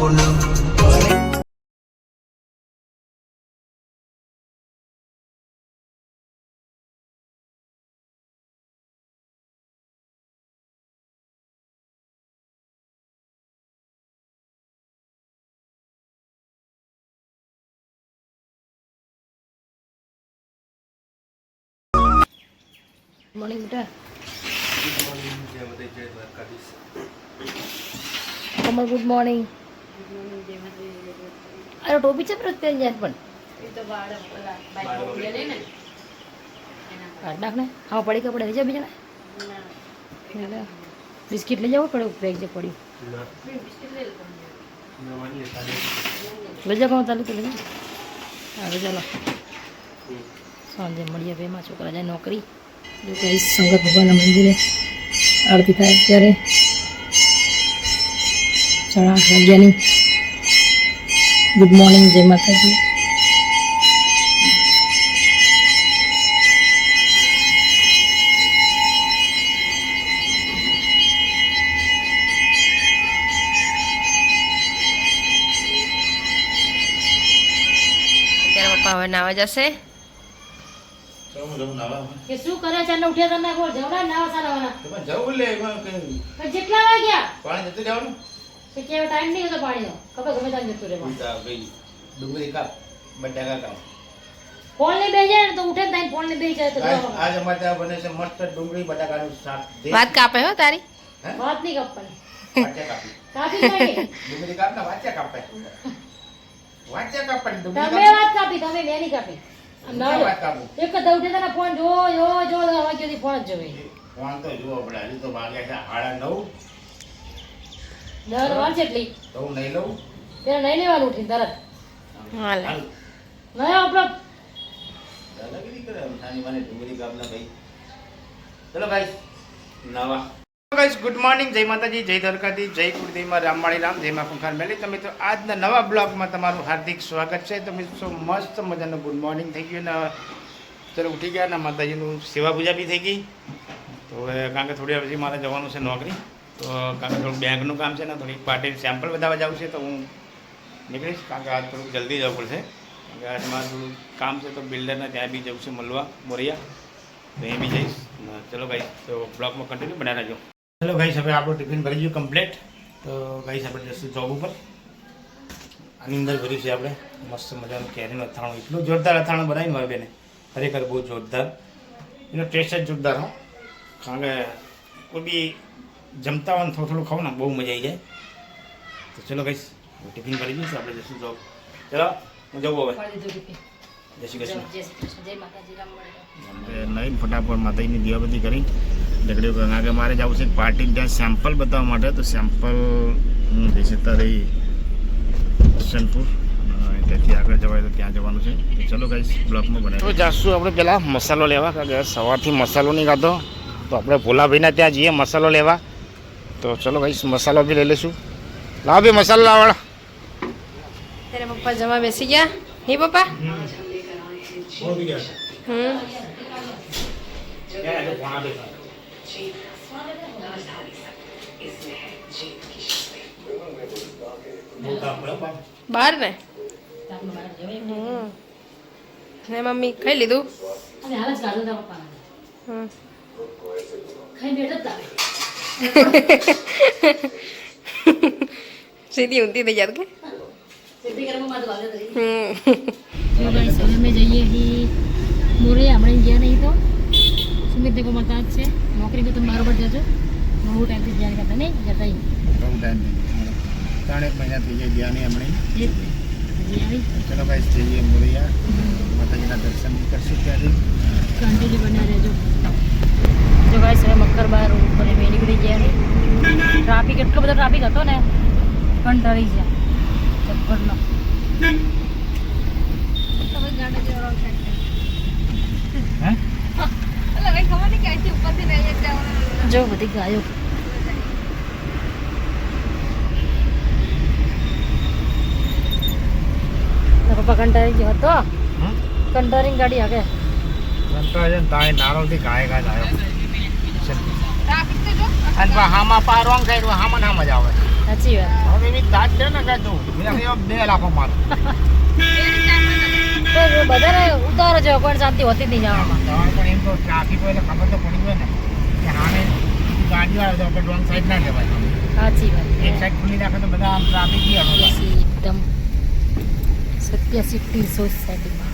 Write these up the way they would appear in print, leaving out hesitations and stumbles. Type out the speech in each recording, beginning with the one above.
Morning બેટા. Kamal good morning. અરે ટોપી છે પ્રત્યે યાર પણ નાખ ને હા પડી કપડે લઈ જાવ બીજા બિસ્કિટ લઈ જવું પડે બેગ જે પડ્યું લઈ જાવ કોણ ચાલુ તો લઈ જાવ હવે ચાલો સાંજે મળીએ ભાઈમાં છોકરા જાય નોકરી જો કઈ સંગત ભગવાનના મંદિરે આરતી થાય ત્યારે 8:30 વાગ્યાની. ગુડ મોર્નિંગ, જય માતાજી. પપ્પા હવે નાવા જશે. કે શું કરે છે ને ઉઠ્યા તને બોલ જવડા નાવા સારાવાના તો જવું લે જેટલા વાગ્યા પાણી જતું જવાનું કે કેવો ટાઈમ નહીં હતો પાણીનો ખબર ગમે ત્યાં જતું રહેવાનું ભાઈ ડુંગળી કાપ બટાકા કાપ ફોન લઈ બેસી જાય ને તો ઉઠે ને તાઈ ફોન લઈ બેસી જાય તો આજ અમારે ત્યાં બને છે મસ્ત ડુંગળી બટાકાનું શાક. વાત કાપે હો તારી. વાત નહીં કાપવાની વાચ્યા કાપી કાપી નાખી ડુંગળી કાપ ના વાચ્યા કાપે વાચ્યા કાપવાની ડુંગળી તમે વાત કાપી તમે મેં નહીં કાપી વાત કાપું એક જ ઉઠે તને ફોન જો વાગ્યાથી ફોન જ જોવે ફોન તો જુઓ આપણે હજુ તો વાગ્યા છે 8:30 દર વાર છે એટલી તો હું નહીં લઉં ત્યારે નહીં લેવાનું ઉઠીને તરત હાલે નહીં આપણો દાદાગીરી કરે નાની મને ડુંગળી કાપ ના ભાઈ. ચલો ગાઈસ નવા ગાઈસ ગુડ મોર્નિંગ, જય માતાજી, જય દ્વારકાધી, જય કુળદેવીમાં રામવાળી રામ, જય મા ખુંખાર મેલી. તમે તો આજના નવા બ્લોગમાં તમારું હાર્દિક સ્વાગત છે. તમે તો મસ્ત મજાનું ગુડ મોર્નિંગ થઈ ગયું ને ચલો ઉઠી ગયા ને માતાજીનું સેવા પૂજા બી થઈ ગઈ. તો હવે કારણ કે થોડી વાર પછી મારે જવાનું છે નોકરી, તો કારણ કે થોડું બેંકનું કામ છે ને થોડીક પાર્ટી સેમ્પલ બતાવવા જવું છે તો હું નીકળીશ. કારણ કે આજ થોડુંક જલ્દી જવું પડશે કારણ કે આજે મારે થોડું કામ છે તો બિલ્ડરને ત્યાં બી જવું છે મળવા મોરિયા, તો એ બી જઈશ. ચલો ભાઈ તો બ્લોગમાં કન્ટિન્યુ બનાવી રહેજો. ચલો ગાઈસ હવે આપણું ટિફિન ભરી ગયું કમ્પ્લીટ. તો ગાઈસ આપણે જઈશું જોબ ઉપર. આની અંદર ભર્યું છે આપણે મસ્ત મજાનું કેરીનું અથાણું. એટલું જોરદાર અથાણું બનાવીને મારી બેને ખરેખર બહુ જોરદાર. એનો ટેસ્ટ જ જોરદાર હો. કારણ કે કોઈ બી જમતા હોય ને થોડું ખાવું ને બહુ મજા આવી જાય. તો ચલો ગાઈસ ટિફિન ભરી ગયું છે આપણે જઈશું જોબ. ચલો હું જવું હવે. જય શ્રી કૃષ્ણ. નહીં ફટાફટ માતાજીની દીવાબત્તી કરી ડગડીઓ કારણ કે મારે જવું છે પાર્ટી ત્યાં સેમ્પલ બતાવવા માટે. તો સેમ્પલ હું જઈ શકતા રહી કિશનપુર, ત્યાંથી આગળ જવાય તો ત્યાં જવાનું છે. તો ચલો ગાઈસ બ્લોકમાં બનાવીએ. તો જાશું આપણે પહેલાં મસાલો લેવા, કારણ કે સવારથી મસાલો નહીં ખાતો તો આપણે ભોલાભાઈના ત્યાં જઈએ મસાલો લેવા. તો ચલો ગાઈસ મસાલો બી લઈ લઈશું. લાવો ભાઈ મસાલો લાવવાળા. તારા પપ્પા જમવા બેસી ગયા નહીં પપ્પા? બહાર ને ને મમ્મી ખાઈ લીધું. સીધી ઊંધી થઈ જાત કે અમે જઈએ મોરે આપણે ગયા નહીં તો સુમિત દેખો માતા જ છે નોકરી તો બરાબર જજો બહુ ટાઈમથી જ્યાં કરતા નહીં જતા બહુ ટાઈમ 3 મહિના થઈ ગયા નહીં હમણાં. ચલો ભાઈ જઈએ મોરિયા, માતાજીના દર્શન કરશું ત્યાંથી. કન્ટિન્યુ બન્યા રહેજો. જો ભાઈ હવે મક્કર બહાર ઉપર મેં નીકળી ગયા ટ્રાફિક એટલો બધો ટ્રાફિક હતો ને પણ ડરી ગયા ચક્કરનો. જો બધી ગાયો પપ્પા કંટાળી ગયો હતો કંટાળીને ગાડી આગે નારોલથી ગાય ગાય આવ્યો અને હામાં પાર રોંગ સાઈડ હામાં ના મજા આવે. સાચી વાત હવે એવી દાંત છે ને કે તું બે લાખો માર તો બધાને ઉતારો છે કોઈ શાંતિ હોતી જ નહીં જવામાં પણ એમ તો ટ્રાફિક હોય એટલે ખબર તો પડી હોય ને કે હામે ગાડીઓ આવે તો આપણે રોંગ સાઈડ ના જવાય સાચી વાત એક સાઈડ ખુલ્લી રાખે તો બધા આમ ટ્રાફિક બી હલો એકદમ 87 સોસાયટીમાં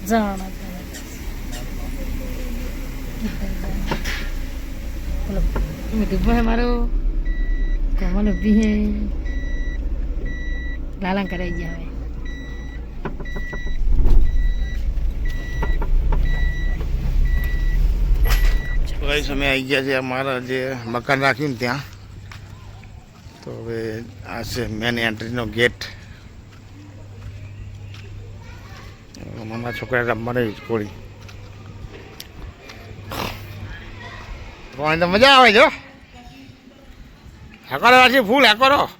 જાણા બોલો મેં ડૂબો है मारो कमल भी है लाला कराई गया है ગાઈસ અમે આવી ગયા છે અમારા જે મકાન રાખ્યું ને ત્યાં તો હવે આ છે મેન એન્ટ્રીનો ગેટ મામા છોકરા રમવાને કોળી તો મજા આવે જો હેકરો રાખી ફૂલ હેકરો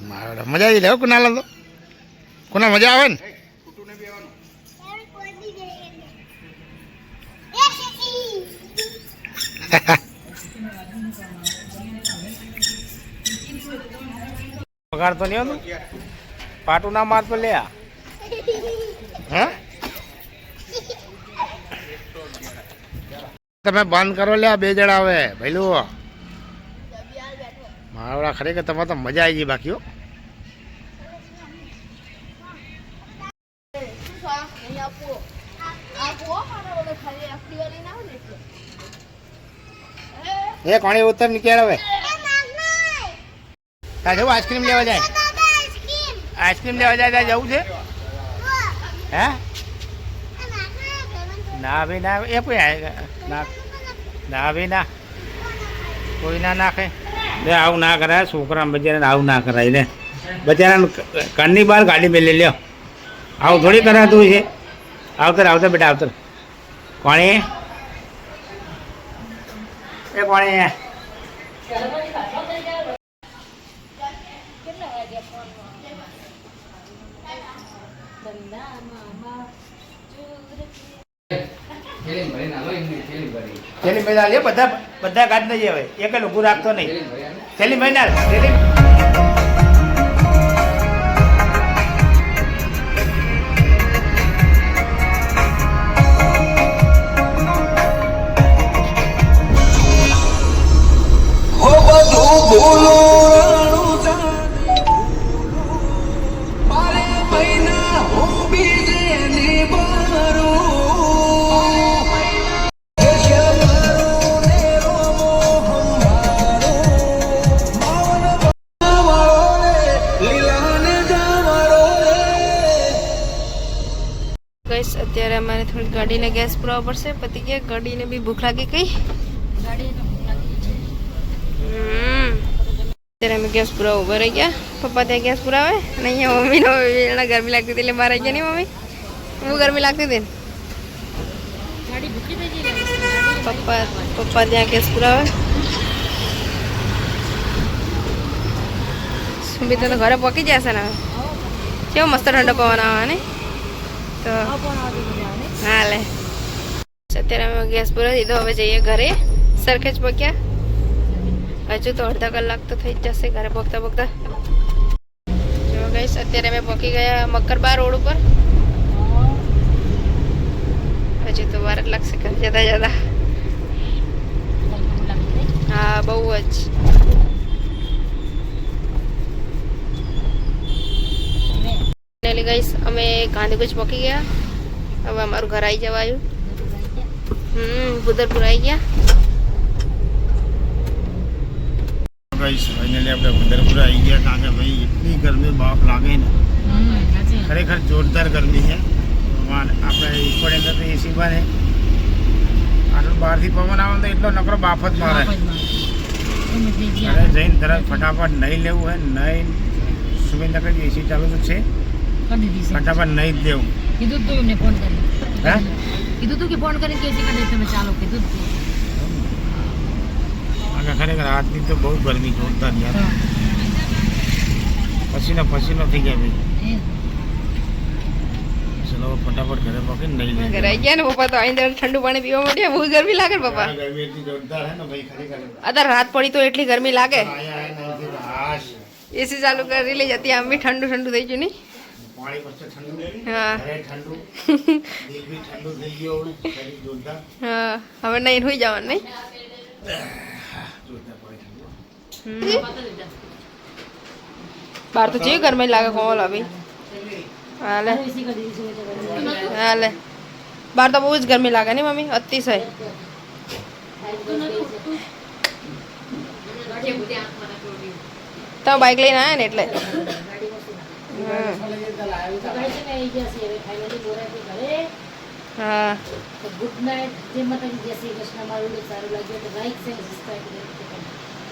મારા મજા આવી જાય કોના તો કોના મજા આવે ને પગાર તો નહીં હતું પાટું ના માર તો લે હે તમે બંધ કરો લે બે જણા આવે ભઈલું મારા ખરેખર તમારે તો મજા આવી ગઈ બાકી એ કોણી ઉત્તર નીકળ હવે જવું આઈસ્ક્રીમ લેવા જાય આઈસ્ક્રીમ લેવા જાય ત્યાં જવું છે હે ના ભાઈ ના એ કોઈ ના ના ભાઈ ના કોઈ ના નાખે લે આવું ના કરાય છોકરા બચારાને આવું ના કરાય લે બચારાને કાનની બહાર ગાડી મેં લઈ લ્યો આવું થોડી કરાતું છે આવતર આવતર બેટા આવતર કોણી એ કોણી થેલી મહિના લે બધા બધા કાઢ નહીં આવે એક જ ઊભું રાખતો નહીં થેલી મહિના થેલી અત્યારે અમારે થોડી ગાડીને ગેસ પુરાવવો પડશે પતિ કે ગાડીને બી ભૂખ લાગી ગઈ અત્યારે અમે ગેસ પુરાવા ઉભા રહી ગયા પપ્પા ત્યાં ગેસ પુરાવે અને અહીંયા મમ્મીનો એના ગરમી લાગતી હતી એટલે બહાર આવી ગયા નહીં મમ્મી હું ગરમી લાગતી હતી પપ્પા ત્યાં ગેસ પુરાવે સુબી તો ઘરે પહોંચી જશે ને હવે કેવો મસ્ત ઠંડો પવન આવે ને તો હા લે અત્યારે અમે ગેસ પૂરો દીધો હવે જઈએ ઘરે સરખે જ પહોંચ્યા હજુ તો અડધા કલાક તો થઈ જ જશે ઘરે પહોંચતા પહોંચતા જો ગઈશ અત્યારે અમે પહોંચી ગયા મકરબા રોડ ઉપર હજુ તો વાર જ લાગશે ઘર જતા જતા હા બહુ જ ગઈશ અમે ગાંધીગુજ પહોંચી ગયા હવે અમારું ઘર આવી જવાયું બુદરપુર આવી ગયા ગઈશ ફાઇનલી આપણે બુદરપુર આવી ગયા કારણ કે ભાઈ એટલી ગરમી બાપ લાગે ને ખરેખર જોરદાર ગરમી છે આપણે ઈકોડ અંદર તો એસી બને આટલું બહારથી પવન આવે તો એટલો નકરો બાફ જ મારે જઈને તરત ફટાફટ નહીં લેવું હોય નહીં સુરેન્દ્રનગર એસી ચાલુ તો છે ફટાફટ નહીં જ દેવું કીધું તું એમને ફોન કરી હે કીધું તું કે ફોન કરીને કે એસી કરી તમે ચાલો કીધું તું ખરેખર આજની તો બહુ ગરમી જોરદાર યાર પસીનો થઈ ગયા ભાઈ ફટાફટ ઘરે પકડીને નહીં લઈ ઘરે આવી ગયા ને પપ્પા તો આઈને ઠંડુ પાણી પીવા માંડ્યા. બહુ ગરમી લાગે ને પપ્પા. ગરમી એટલી જોરદાર હે ને ભાઈ ખરેખર. અત્યારે રાત પડી તો એટલી ગરમી લાગે. આયા નહીં તો હાશ. એસી ચાલુ કરી લઈ જતી આમ બી ઠંડુ ઠંડુ થઈ ગયું નહીં. પાણી પછી ઠંડુ. હા ઘરે ઠંડુ. દિલ બી ઠંડુ થઈ ગયો હવે. શરીર જોરદાર. હા હવે નહીં હોઈ જવાનું નહીં. જોરદાર પાણી ઠંડુ. બહાર તો જેવી ગરમી લાગે કોમલ અભી. હાલે હાલે બહાર તો બહુ જ ગરમી લાગે ને મમ્મી અતિશય. તમે બાઇક લઈને આવ્યા ને એટલે. હા ગુડ નાઇટ. જય માતાજી, જય શ્રી કૃષ્ણ. મારું સારું લાગ્યું તો લાઈક શેર સબસ્ક્રાઈબ કરજો.